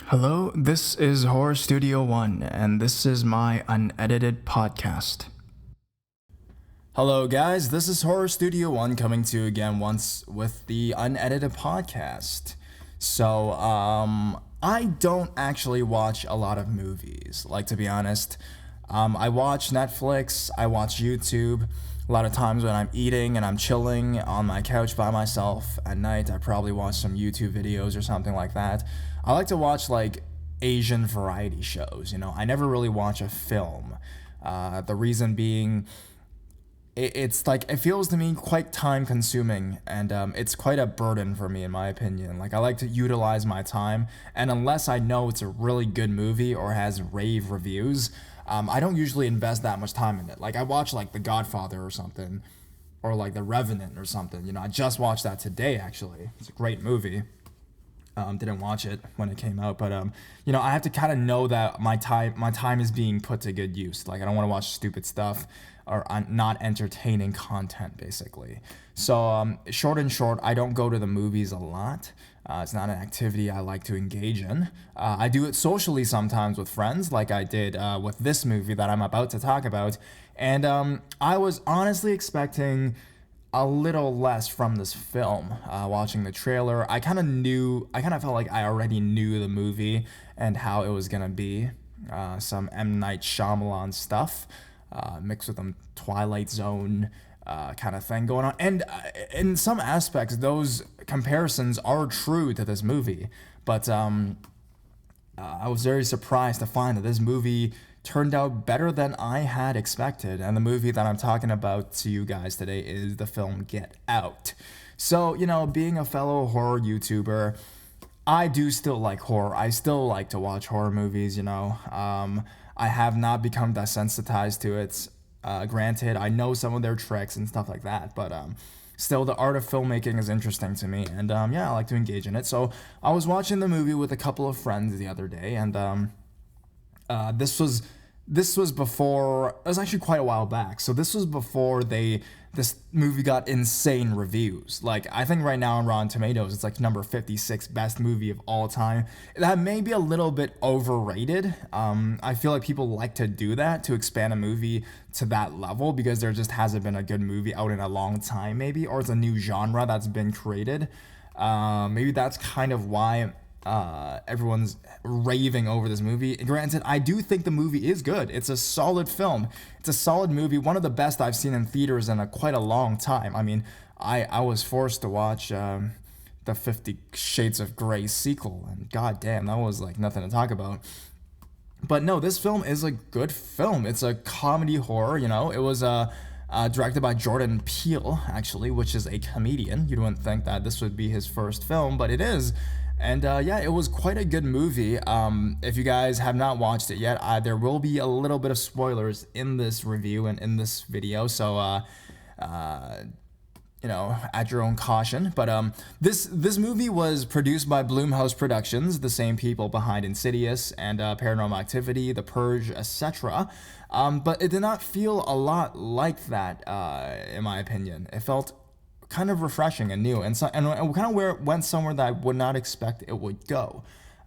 Hello, this is Horror Studio One, and this is my unedited podcast. Hello, guys, this is Horror Studio One coming to you again once with the unedited podcast. So, I don't actually watch a lot of movies, like, to be honest. I watch Netflix, I watch YouTube. A lot of times when I'm eating and I'm chilling on my couch by myself at night, I probably watch some YouTube videos or something like that. I like to watch like Asian variety shows, I never really watch a film. The reason being, it's like, it feels to me quite time consuming, and it's quite a burden for me in my opinion. Like, I like to utilize my time, and unless I know it's a really good movie or has rave reviews, I don't usually invest that much time in it. Like, I watch like The Godfather or something, or like The Revenant or something. I just watched that today actually. It's a great movie. Didn't watch it when it came out, but I have to kind of know that my time is being put to good use. Like, I don't want to watch stupid stuff or not entertaining content, basically. So, short and short, I don't go to the movies a lot. It's not an activity I like to engage in. I do it socially sometimes with friends, like I did with this movie that I'm about to talk about. And I was honestly expecting a little less from this film. Watching the trailer, I kind of felt like I already knew the movie and how it was gonna be. Some M. Night Shyamalan stuff, mixed with some Twilight Zone kind of thing going on. And in some aspects, those comparisons are true to this movie. But I was very surprised to find that this movie turned out better than I had expected. And the movie that I'm talking about to you guys today is the film Get Out. So, being a fellow horror YouTuber, I do still like horror. I still like to watch horror movies, I have not become desensitized to it. Granted, I know some of their tricks and stuff like that, but still, the art of filmmaking is interesting to me, and I like to engage in it. So I was watching the movie with a couple of friends the other day, and this was before. It was actually quite a while back. So this was before this movie got insane reviews. Like, I think right now on Rotten Tomatoes, it's like number 56 best movie of all time. That may be a little bit overrated. I feel like people like to do that to expand a movie to that level because there just hasn't been a good movie out in a long time, maybe, or it's a new genre that's been created. Maybe that's kind of why everyone's raving over this movie. Granted, I do think the movie is good. It's a solid film. It's a solid movie. One of the best I've seen in theaters in quite a long time. I mean, I was forced to watch the 50 Shades of Grey sequel, and goddamn, that was like nothing to talk about. But no, this film is a good film. It's a comedy horror. It was directed by Jordan Peele, actually, which is a comedian. You wouldn't think that this would be his first film, but it is. And it was quite a good movie. If you guys have not watched it yet, there will be a little bit of spoilers in this review and in this video, so at your own caution. But this movie was produced by Blumhouse Productions, the same people behind Insidious and Paranormal Activity, The Purge, etc. But it did not feel a lot like that, in my opinion. It felt kind of refreshing and new, and kind of where it went somewhere that I would not expect it would go.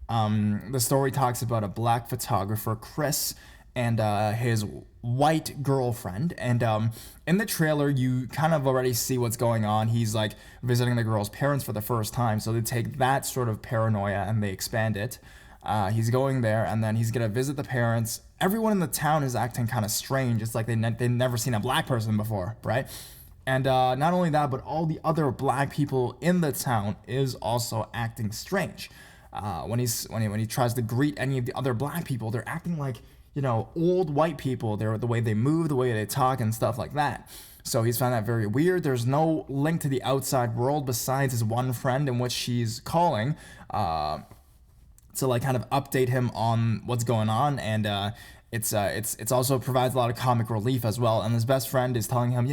The story talks about a black photographer, Chris, and his white girlfriend, and in the trailer you kind of already see what's going on. He's like visiting the girl's parents for the first time, so they take that sort of paranoia and they expand it. He's going there, and then he's gonna visit the parents. Everyone in the town is acting kind of strange. It's like they've never seen a black person before, right? And not only that, but all the other black people in the town is also acting strange. When he tries to greet any of the other black people, they're acting like, old white people. They're the way they move, the way they talk, and stuff like that. So he's found that very weird. There's no link to the outside world besides his one friend, in which she's calling to like kind of update him on what's going on, and it's also provides a lot of comic relief as well. And his best friend is telling him,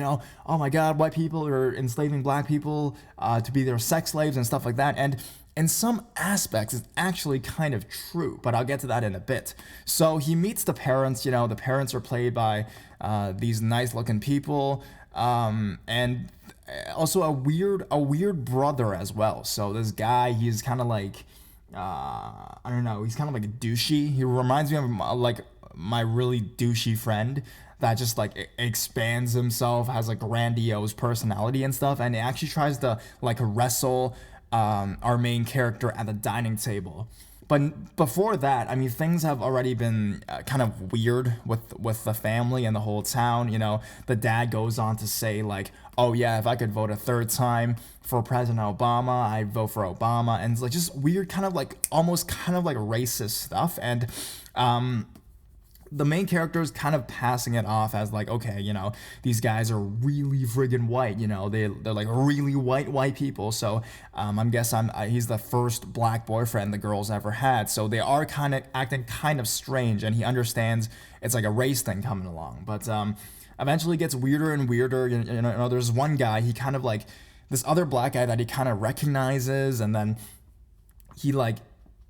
oh my God, white people are enslaving black people to be their sex slaves and stuff like that. And in some aspects, it's actually kind of true, but I'll get to that in a bit. So he meets the parents. The parents are played by these nice-looking people, and also a weird brother as well. So this guy, he's kind of like I don't know, he's kind of like douchey. He reminds me of like my really douchey friend that just like expands himself, has a grandiose personality and stuff, and he actually tries to like wrestle our main character at the dining table. But before that, I mean, things have already been kind of weird with the family and the whole town. You know, the dad goes on to say like, "Oh yeah, if I could vote a third time for President Obama, I'd vote for Obama," and it's like just weird, kind of like almost kind of like racist stuff. And the main character is kind of passing it off as like, okay, you know, these guys are really friggin' white, you know, they're like really white people. So I'm guess he's the first black boyfriend the girl's ever had. So they are kind of acting kind of strange, and he understands it's like a race thing coming along. But eventually gets weirder and weirder. You know, there's one guy, he kind of like this other black guy that he kind of recognizes, and then he like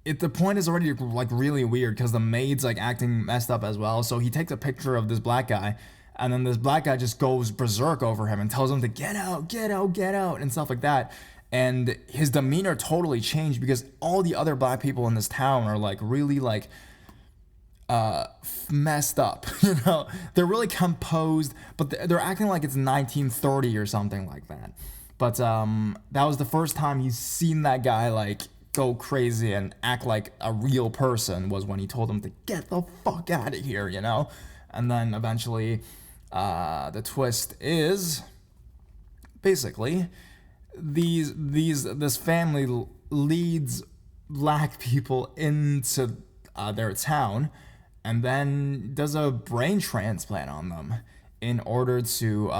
the point is already like really weird because the maid's like acting messed up as well. So he takes a picture of this black guy, and then this black guy just goes berserk over him and tells him to get out, get out, get out, and stuff like that. And his demeanor totally changed because all the other black people in this town are like really like messed up. You know, they're really composed, but they're acting like it's 1930 or something like that. But that was the first time he's seen that guy like go crazy and act like a real person, was when he told him to get the fuck out of here, you know? And then eventually the twist is basically this family leads black people into their town and then does a brain transplant on them in order to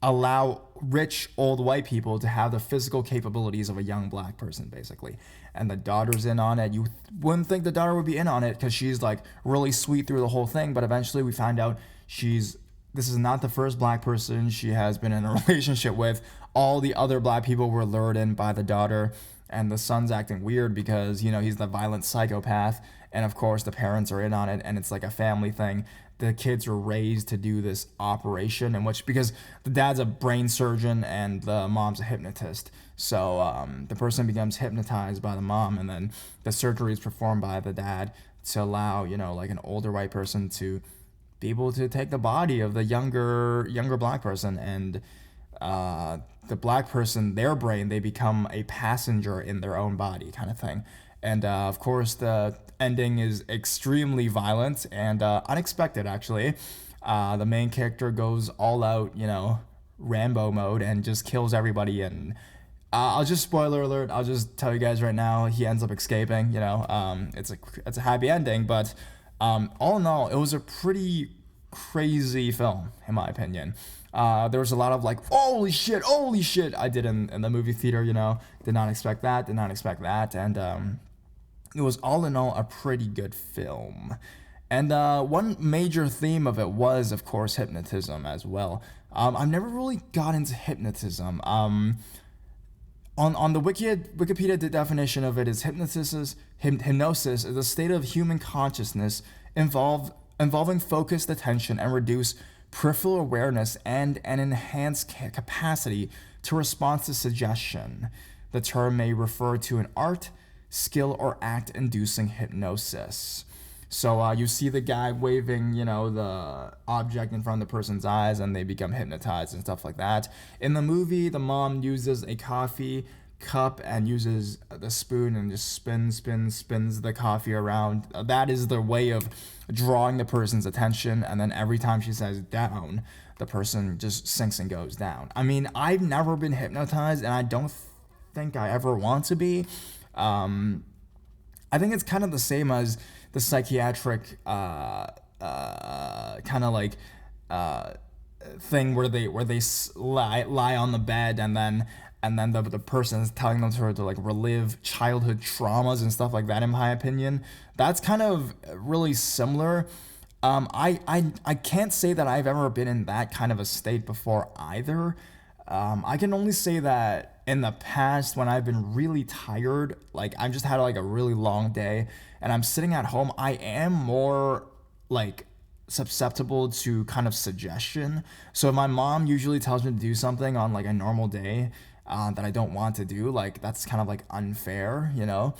allow rich old white people to have the physical capabilities of a young black person, basically. And the daughter's in on it. You wouldn't think the daughter would be in on it because she's like really sweet through the whole thing, but eventually we find out this is not the first black person she has been in a relationship with. All the other black people were lured in by the daughter, and the son's acting weird because, you know, he's the violent psychopath, and of course the parents are in on it, and it's like a family thing. The kids were raised to do this operation, in which, because the dad's a brain surgeon and the mom's a hypnotist, so the person becomes hypnotized by the mom, and then the surgery is performed by the dad to allow, you know, like an older white person to be able to take the body of the younger black person, and the black person, their brain, they become a passenger in their own body, kind of thing. And of course, the ending is extremely violent and unexpected, actually. The main character goes all out, you know, Rambo mode and just kills everybody. And I'll just, spoiler alert, I'll just tell you guys right now, he ends up escaping. You know, it's a happy ending, but all in all, it was a pretty crazy film, in my opinion. There was a lot of like, holy shit, I did in the movie theater, you know, did not expect that, and it was all in all a pretty good film. And one major theme of it was, of course, hypnotism as well. I've never really got into hypnotism. On the Wikipedia, the definition of it is hypnosis is a state of human consciousness involving focused attention and reduced peripheral awareness and an enhanced capacity to respond to suggestion. The term may refer to an art, skill, or act inducing hypnosis. So you see the guy waving, you know, the object in front of the person's eyes, and they become hypnotized and stuff like that. In the movie, the mom uses a coffee cup and uses the spoon and just spins the coffee around. That is the way of drawing the person's attention, and then every time she says down, the person just sinks and goes down. I mean, I've never been hypnotized, and I don't think I ever want to be. I think it's kind of the same as the psychiatric kind of like thing where they lie on the bed, and then the person is telling them to like relive childhood traumas and stuff like that. In my opinion, that's kind of really similar. I can't say that I've ever been in that kind of a state before either. I can only say that in the past, when I've been really tired, like I've just had like a really long day and I'm sitting at home, I am more like susceptible to kind of suggestion. So if my mom usually tells me to do something on like a normal day, that I don't want to do. Like that's kind of like unfair, you know.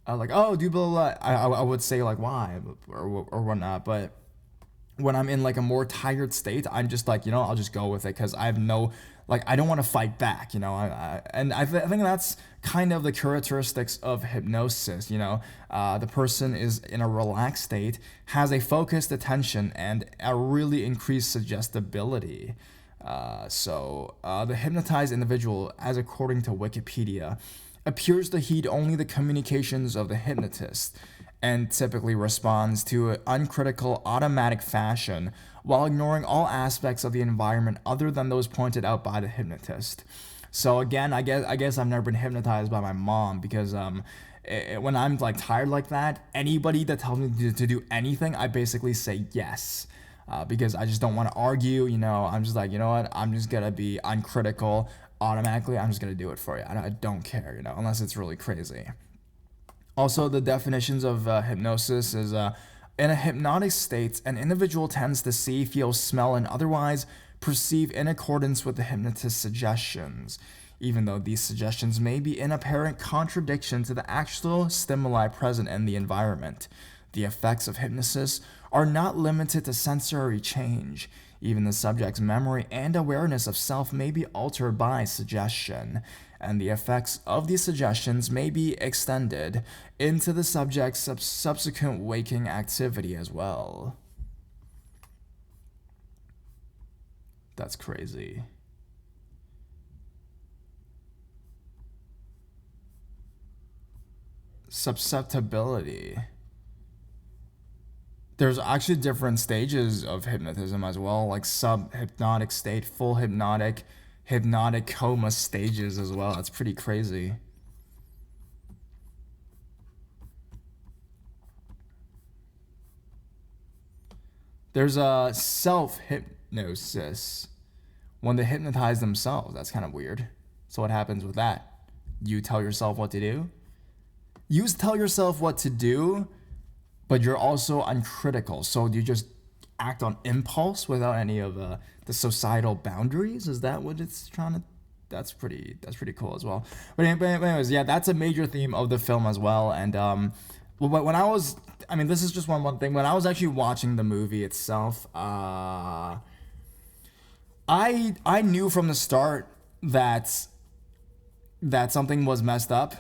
Like, oh, do blah blah, blah. I would say like why or whatnot, but when I'm in like a more tired state, I'm just like, I'll just go with it because I have no, like, I don't want to fight back, I think that's kind of the characteristics of hypnosis, the person is in a relaxed state, has a focused attention, and a really increased suggestibility. The hypnotized individual, as according to Wikipedia, appears to heed only the communications of the hypnotist and typically responds to an uncritical, automatic fashion while ignoring all aspects of the environment other than those pointed out by the hypnotist. So again, I guess I've never been hypnotized by my mom because when I'm like tired like that, anybody that tells me to do anything, I basically say yes. Because I just don't want to argue, I'm just like, you know what, I'm just gonna be uncritical automatically. I'm just gonna do it for you. I don't care, unless it's really crazy. Also, the definitions of hypnosis is in a hypnotic state, an individual tends to see, feel, smell, and otherwise perceive in accordance with the hypnotist's suggestions, even though these suggestions may be in apparent contradiction to the actual stimuli present in the environment. The effects of hypnosis are not limited to sensory change. Even the subject's memory and awareness of self may be altered by suggestion, and the effects of these suggestions may be extended into the subject's subsequent waking activity as well. That's crazy. Susceptibility. There's actually different stages of hypnotism as well, like sub-hypnotic state, full hypnotic coma stages as well. That's pretty crazy. There's a self-hypnosis when they hypnotize themselves. That's kind of weird. So what happens with that? You tell yourself what to do? You tell yourself what to do, but you're also uncritical. So do you just act on impulse without any of the societal boundaries? Is that what it's trying to? That's pretty cool as well. But anyways, yeah, that's a major theme of the film as well. And when I was, this is just one thing. When I was actually watching the movie itself, I knew from the start that something was messed up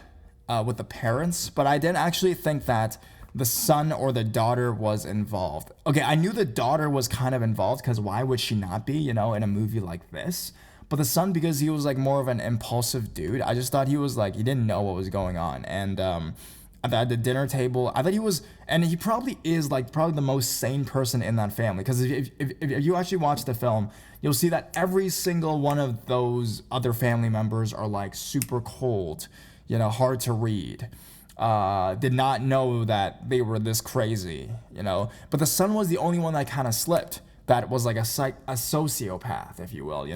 with the parents, but I didn't actually think that the son or the daughter was involved. Okay, I knew the daughter was kind of involved because why would she not be, in a movie like this? But the son, because he was like more of an impulsive dude, I just thought he was like, he didn't know what was going on. And at the dinner table, I thought he was, and he probably is like probably the most sane person in that family. Because if you actually watch the film, you'll see that every single one of those other family members are like super cold, hard to read. Did not know that they were this crazy, But the son was the only one that kind of slipped. That was like a sociopath, if you will,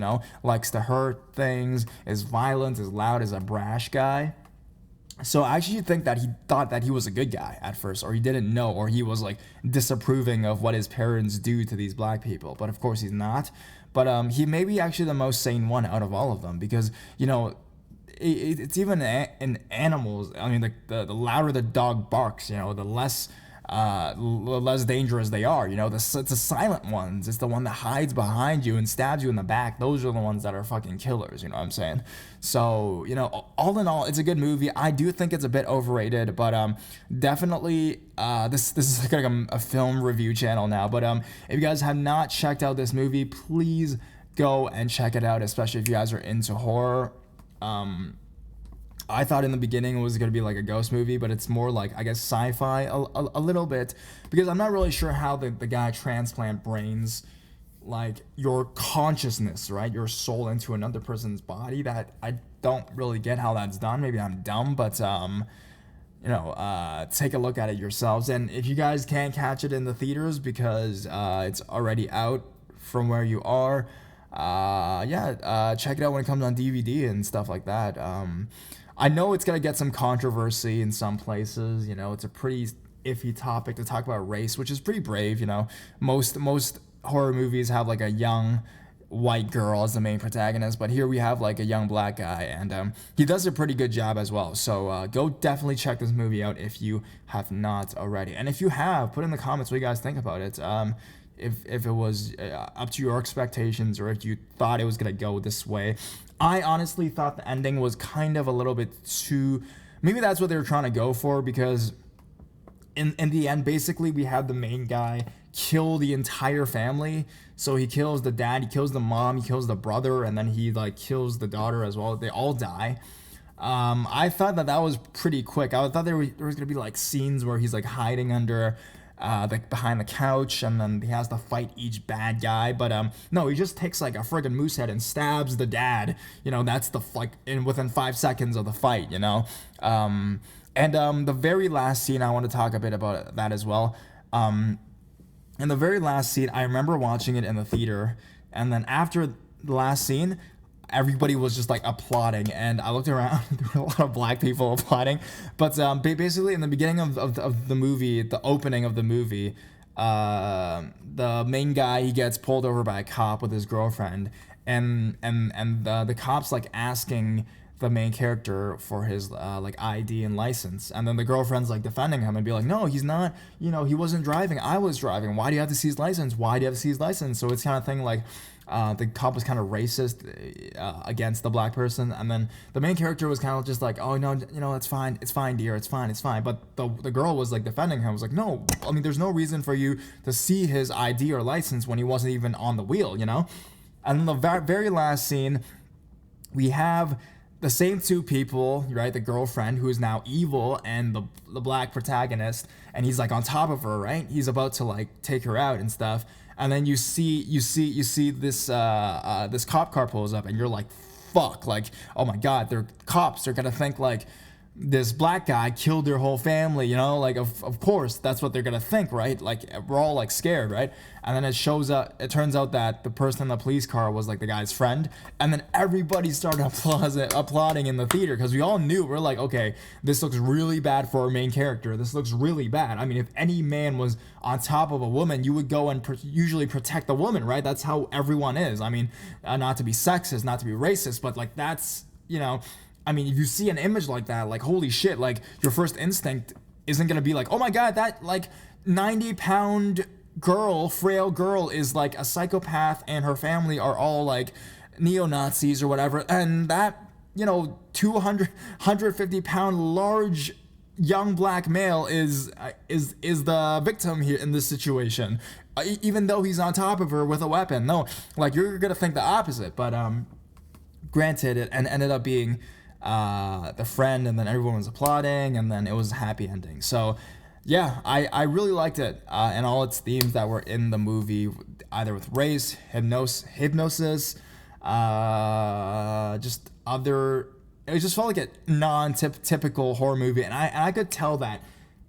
likes to hurt things, is violent, is loud, is a brash guy. So I actually think that he thought that he was a good guy at first, or he didn't know, or he was like disapproving of what his parents do to these black people. But of course he's not. But he may be actually the most sane one out of all of them because, it's even in animals. The louder the dog barks, the less dangerous they are. It's the silent ones. It's the one that hides behind you and stabs you in the back. Those are the ones that are fucking killers. You know what I'm saying? So all in all, it's a good movie. I do think it's a bit overrated, but definitely this is like a film review channel now. But if you guys have not checked out this movie, please go and check it out. Especially if you guys are into horror. I thought in the beginning it was going to be like a ghost movie, but it's more like, I guess, sci-fi a little bit, because I'm not really sure how the guy Transplant brains like your consciousness, right, your soul into another person's body. That I don't really get how that's done. Maybe I'm dumb, but take a look at it yourselves. And if you guys can't catch it in the theaters because it's already out from where you are, check it out when it comes on DVD and stuff like that. I know it's gonna get some controversy in some places. It's a pretty iffy topic to talk about race, which is pretty brave. Most horror movies have like a young white girl as the main protagonist, but here we have like a young black guy, and he does a pretty good job as well. So go definitely check this movie out if you have not already, and if you have, put in the comments what you guys think about it. If it was up to your expectations, or if you thought it was gonna go this way. I honestly thought the ending was kind of a little bit too. Maybe that's what they were trying to go for, because in the end, basically, we had the main guy kill the entire family. So he kills the dad, he kills the mom, he kills the brother, and then he like kills the daughter as well. They all die. I thought that was pretty quick. I thought there was gonna be like scenes where he's like hiding under, like behind the couch, and then he has to fight each bad guy. But no, he just takes like a friggin' moose head and stabs the dad. You know, that's the within 5 seconds of the fight. You know, and the very last scene, I want to talk a bit about that as well. In the very last scene, I remember watching it in the theater, and then after the last scene, everybody was just like applauding, and I looked around, there were a lot of black people applauding, but basically in the beginning of the movie, the opening of the movie, the main guy, he gets pulled over by a cop with his girlfriend, and the cop's like asking the main character for his like ID and license, and then the girlfriend's like defending him and be like, no, he's not, you know, he wasn't driving, I was driving, why do you have to see his license, why do you have to see his license? So it's kind of thing like the cop was kind of racist against the black person, and then the main character was kind of just like, oh no, you know, it's fine dear, it's fine, but the girl was like defending him, was like, no, I mean, there's no reason for you to see his ID or license when he wasn't even on the wheel, you know. And then the very last scene, we have the same two people, right? The girlfriend, who is now evil, and the black protagonist, and he's like on top of her, right? He's about to like take her out and stuff, and then you see this this cop car pulls up, and you're like, fuck, like, oh my god, they're cops, they're gonna think like this black guy killed their whole family, you know, like of course that's what they're gonna think, right? Like we're all like scared, right? And then it turns out that the person in the police car was like the guy's friend, and then everybody started applauding in the theater, because we all knew, we're like, okay, this looks really bad for our main character, this looks really bad. I mean, if any man was on top of a woman, you would go and usually protect the woman, right? That's how everyone is. I mean, not to be sexist, not to be racist, but like that's, you know, I mean, if you see an image like that, like, holy shit, like, your first instinct isn't gonna be like, oh my god, that, like, 90-pound girl, frail girl, is, like, a psychopath, and her family are all, like, neo-Nazis or whatever, and that, you know, 150-pound large young black male is the victim here in this situation, even though he's on top of her with a weapon. No, like, you're gonna think the opposite, but, granted, it ended up being the friend, and then everyone was applauding, and then it was a happy ending. So yeah, I really liked it, and all its themes that were in the movie, either with race, hypnosis, just other, it just felt like a non-typical horror movie, and I could tell that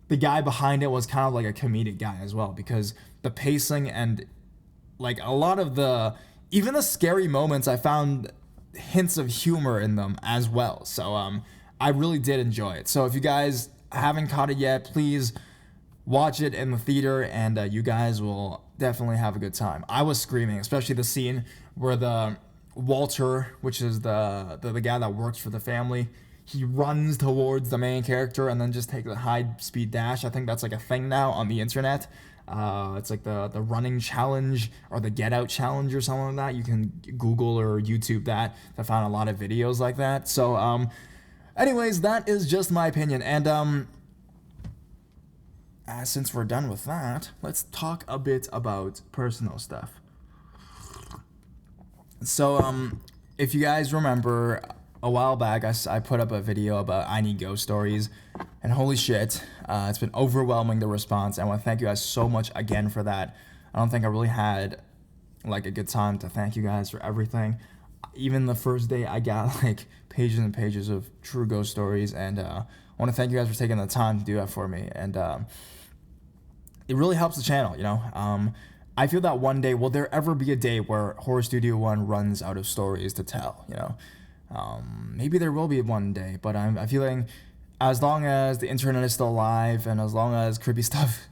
the guy behind it was kind of like a comedic guy as well, because the pacing and like a lot of even the scary moments, I found hints of humor in them as well. So I really did enjoy it. So if you guys haven't caught it yet, please watch it in the theater, and you guys will definitely have a good time. I was screaming, especially the scene where the Walter, which is the guy that works for the family, he runs towards the main character and then just takes a high speed dash. I think that's like a thing now on the internet. It's like the running challenge, or the get out challenge, or something like that. You can Google or YouTube that. I found a lot of videos like that. So anyways, that is just my opinion, and since we're done with that, let's talk a bit about personal stuff. So if you guys remember, a while back I put up a video about I Need Ghost Stories, and holy shit, it's been overwhelming, the response. I want to thank you guys so much again for that. I don't think I really had like a good time to thank you guys for everything. Even the first day, I got like pages and pages of true ghost stories, and I want to thank you guys for taking the time to do that for me, and it really helps the channel, you know. I feel that one day, will there ever be a day where Horror Studio 1 runs out of stories to tell, you know? Maybe there will be one day, but I'm feeling as long as the internet is still alive, and as long as creepy stuff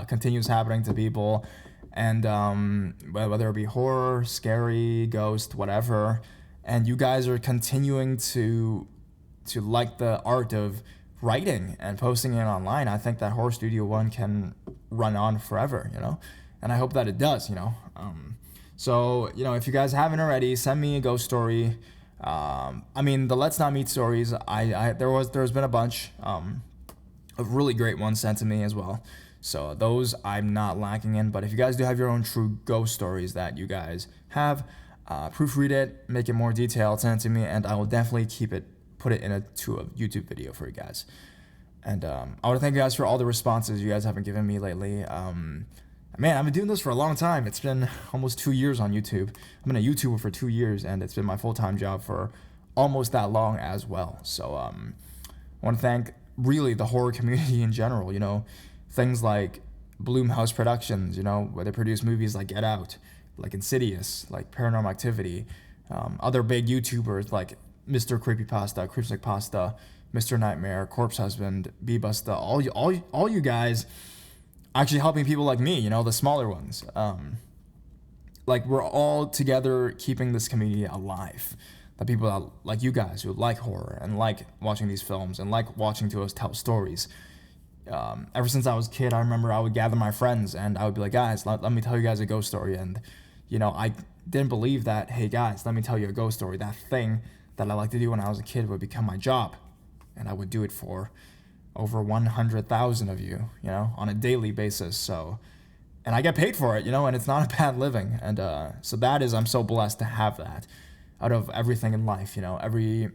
continues happening to people, and whether it be horror, scary, ghost, whatever, and you guys are continuing to like the art of writing and posting it online, I think that Horror Studio One can run on forever, and I hope that it does, So, if you guys haven't already, send me a ghost story. The Let's Not Meet stories, there's been a bunch of really great ones sent to me as well. So those I'm not lacking in. But if you guys do have your own true ghost stories that you guys have, proofread it, make it more detailed, send it to me, and I will definitely put it to a YouTube video for you guys. And I want to thank you guys for all the responses you guys have been giving me lately. Man, I've been doing this for a long time. It's been almost 2 years on YouTube. I've been a YouTuber for 2 years, and it's been my full-time job for almost that long as well. So I want to thank really the horror community in general. Things like Blumhouse Productions, where they produce movies like Get Out, like Insidious, like Paranormal Activity. Other big YouTubers like Mr. Creepypasta, Creepsick Pasta, Mr. Nightmare, Corpse Husband, Bebusta, all you guys actually helping people like me, the smaller ones. We're all together keeping this community alive. The people that, like you guys, who like horror and like watching these films and like watching to us tell stories. Ever since I was a kid, I remember I would gather my friends and I would be like, guys, let me tell you guys a ghost story. And, I didn't believe that, hey guys, let me tell you a ghost story. That thing that I liked to do when I was a kid would become my job. And I would do it for over 100,000 of you, on a daily basis. So, and I get paid for it, and it's not a bad living. And so I'm so blessed to have that out of everything in life, every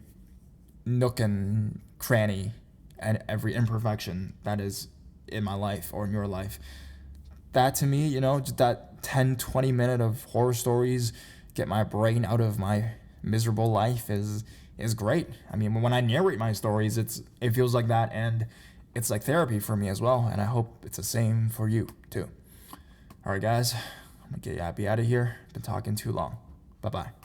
nook and cranny and every imperfection that is in my life or in your life. That to me, just that 10-20 minute of horror stories, get my brain out of my miserable life is great. When I narrate my stories, it feels like that, and it's like therapy for me as well, and I hope it's the same for you too. All right, guys, I'm gonna be out of here. Been talking too long. Bye-bye.